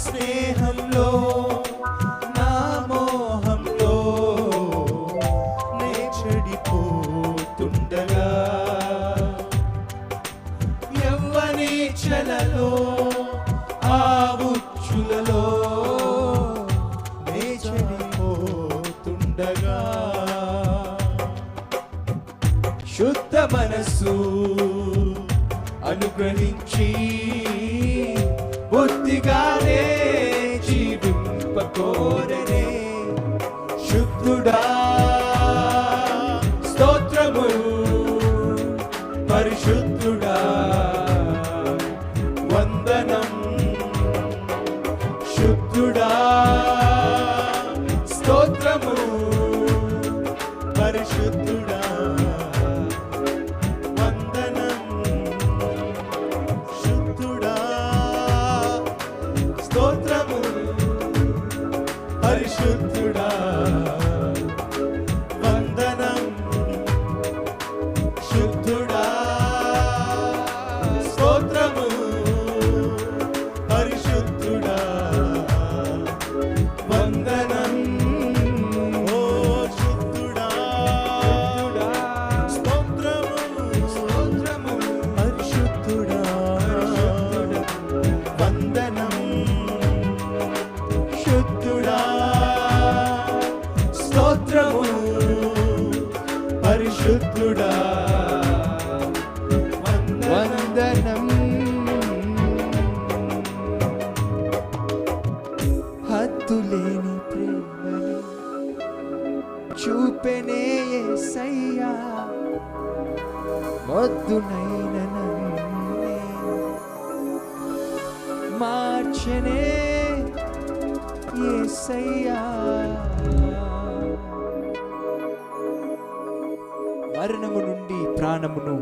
స్నేహంలో నా మోహంలో నే చెడిపోతుండగా యవ్వనే చలలో ఆ ఉచ్చులలో నే చెడిపోతుండగా శుద్ధ మనస్సు అనుగ్రహించి బుద్ధిగానే జీవింపకోరనే శుద్ధుడా స్తోత్రము పరిశుద్ధుడా వందనం శుద్ధుడా స్తోత్రము పరిశుద్ధుడా వందనం శుద్ధుడా స్తోత్రము పరిశుద్ధుడా వందనం శుద్ధుడా స్తోత్రము పరిశుద్ధుడా వందనం ఓ శుద్ధుడా స్తోత్రము పరిశుద్ధుడా వందనం శుద్ధుడా స్తోత్రము పరిశుద్ధుడా వందనం హద్దులేని ప్రేమని చూపెనే యేసయ్యా మొద్దునైన నన్నే మార్చెనే యేసయ్యా మరణము నుండి ప్రాణమును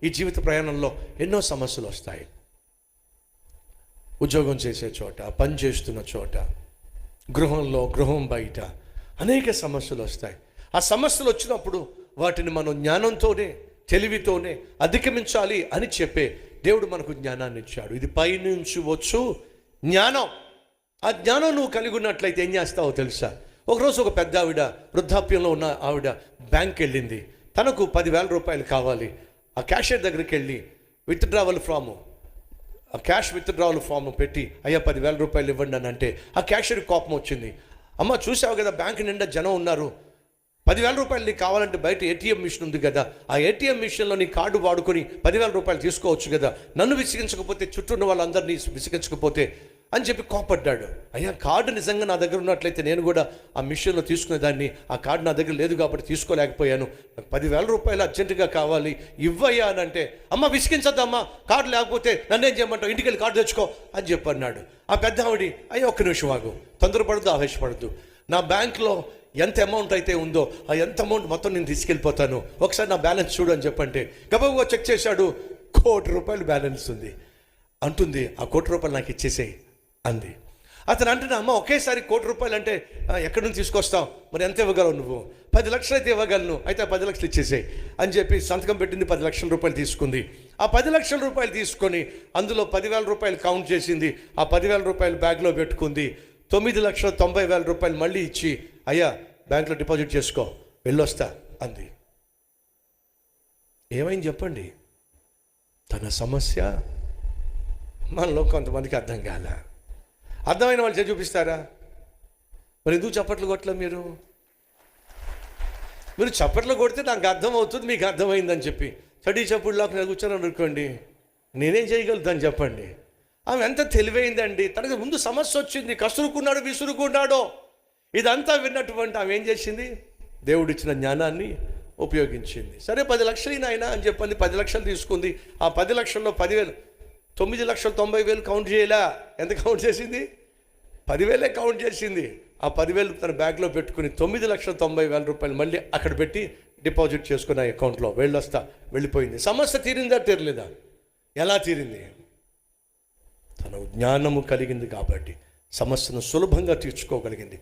ఈ జీవిత ప్రయాణంలో ఎన్నో సమస్యలు వస్తాయి. ఉద్యోగం చేసే చోట, పని చేస్తున్న చోట, గృహం బయట అనేక సమస్యలు వస్తాయి. ఆ సమస్యలు వచ్చినప్పుడు వాటిని మనం జ్ఞానంతోనే తెలివితోనే అధిగమించాలి అని చెప్పే దేవుడు మనకు జ్ఞానాన్ని ఇచ్చాడు. ఇది పైనుంచి వచ్చు జ్ఞానం. ఆ జ్ఞానం నువ్వు కలిగి ఉన్నట్లయితే ఏం చేస్తావో తెలుసా? ఒకరోజు ఒక పెద్ద ఆవిడ, వృద్ధాప్యంలో ఉన్న ఆవిడ బ్యాంక్కి వెళ్ళింది. తనకు 10,000 రూపాయలు కావాలి. ఆ క్యాషియర్ దగ్గరికి వెళ్ళి క్యాష్ విత్డ్రావల్ ఫామ్ పెట్టి, అయ్యా 10,000 రూపాయలు ఇవ్వండి అని అంటే ఆ క్యాషియర్కి కోపం వచ్చింది. అమ్మ చూసావు కదా, బ్యాంక్ నిండా జనం ఉన్నారు, 10,000 రూపాయలు నీకు కావాలంటే బయట ఏటీఎం మిషన్ ఉంది కదా, ఆ ఏటీఎం మిషన్లో నీ కార్డు వాడుకొని 10,000 రూపాయలు తీసుకోవచ్చు కదా, నన్ను విసిగించకపోతే, చుట్టూ ఉన్న వాళ్ళందరినీ విసిగించకపోతే అని చెప్పి కోపడ్డాడు. అయ్యా కార్డు నిజంగా నా దగ్గర ఉన్నట్లయితే నేను కూడా ఆ మిషన్లో తీసుకునేదాన్ని, ఆ కార్డు నా దగ్గర లేదు కాబట్టి తీసుకోలేకపోయాను, నాకు 10,000 రూపాయలు అర్జెంటుగా కావాలి, ఇవ్వయ్యా అని అంటే, అమ్మ విసిగించద్దమ్మా, కార్డు లేకపోతే నన్నేం చేయమంటావు, ఇంటికి వెళ్ళి కార్డు తెచ్చుకో అని చెప్పి అన్నాడు. ఆ పెద్ద ఆవిడి, అయ్యా ఒక్క నిమిషం ఆగు, తొందరపడద్దు, ఆవేశపడద్దు, నా బ్యాంక్లో ఎంత అమౌంట్ అయితే ఉందో ఆ ఎంత అమౌంట్ మొత్తం నేను తీసుకెళ్ళిపోతాను, ఒకసారి నా బ్యాలెన్స్ చూడు అని చెప్పంటే గబగబా చెక్ చేశాడు, 1 కోటి రూపాయలు బ్యాలెన్స్ ఉంది. అంటుంది, ఆ 1 కోటి రూపాయలు నాకు ఇచ్చేసేయి అంది. అతను అంటున్నా, అమ్మ ఒకేసారి 1 కోటి రూపాయలు అంటే ఎక్కడి నుంచి తీసుకొస్తావు, మరి ఎంత ఇవ్వగలవు నువ్వు, 10 లక్షలు అయితే ఇవ్వగలను, అయితే ఆ 10 లక్షలు ఇచ్చేసేయి అని చెప్పి సంతకం పెట్టింది. 10 లక్షల రూపాయలు తీసుకుంది. ఆ 10 లక్షల రూపాయలు తీసుకొని అందులో 10,000 రూపాయలు కౌంట్ చేసింది. ఆ 10,000 రూపాయలు బ్యాగ్లో పెట్టుకుంది. 9,90,000 రూపాయలు మళ్ళీ ఇచ్చి, అయ్యా బ్యాంక్లో డిపాజిట్ చేసుకో, వెళ్ళొస్తా అంది. ఏమైంది చెప్పండి? తన సమస్య మనలో కొంతమందికి అర్థం కాల. అర్థమైన వాళ్ళు చూపిస్తారా? మరి ఎందుకు చప్పట్లు కొట్టలే? మీరు చప్పట్లు కొడితే నాకు అర్థమవుతుంది, మీకు అర్థమైందని చెప్పి చడి చప్పుడులోకి నేను కూర్చొని అనుకోండి, నేనేం చేయగలుగుతాను చెప్పండి. ఆమె ఎంత తెలివైందండి. తనకు ముందు సమస్య వచ్చింది, కసురుకున్నాడు, విసురుకున్నాడు. ఇదంతా విన్నటువంటి ఆమె ఏం చేసింది? దేవుడిచ్చిన జ్ఞానాన్ని ఉపయోగించింది. సరే 10 లక్షలు నాయనా అని చెప్పండి. 10 లక్షలు తీసుకుంది. ఆ 10 లక్షల్లో 10,000, 9,90,000 కౌంట్ చేయలే. ఎంత కౌంట్ చేసింది? 10,000 కౌంట్ చేసింది. ఆ 10,000 తన బ్యాగ్లో పెట్టుకుని 9,90,000 రూపాయలు మళ్ళీ అక్కడ పెట్టి డిపాజిట్ చేసుకున్న అకౌంట్లో వెళ్ళిపోయింది. సమస్య తీరిందా తీరలేదా? ఎలా తీరింది? తన జ్ఞానము కలిగింది కాబట్టి సమస్యను సులభంగా తీర్చుకోగలిగింది.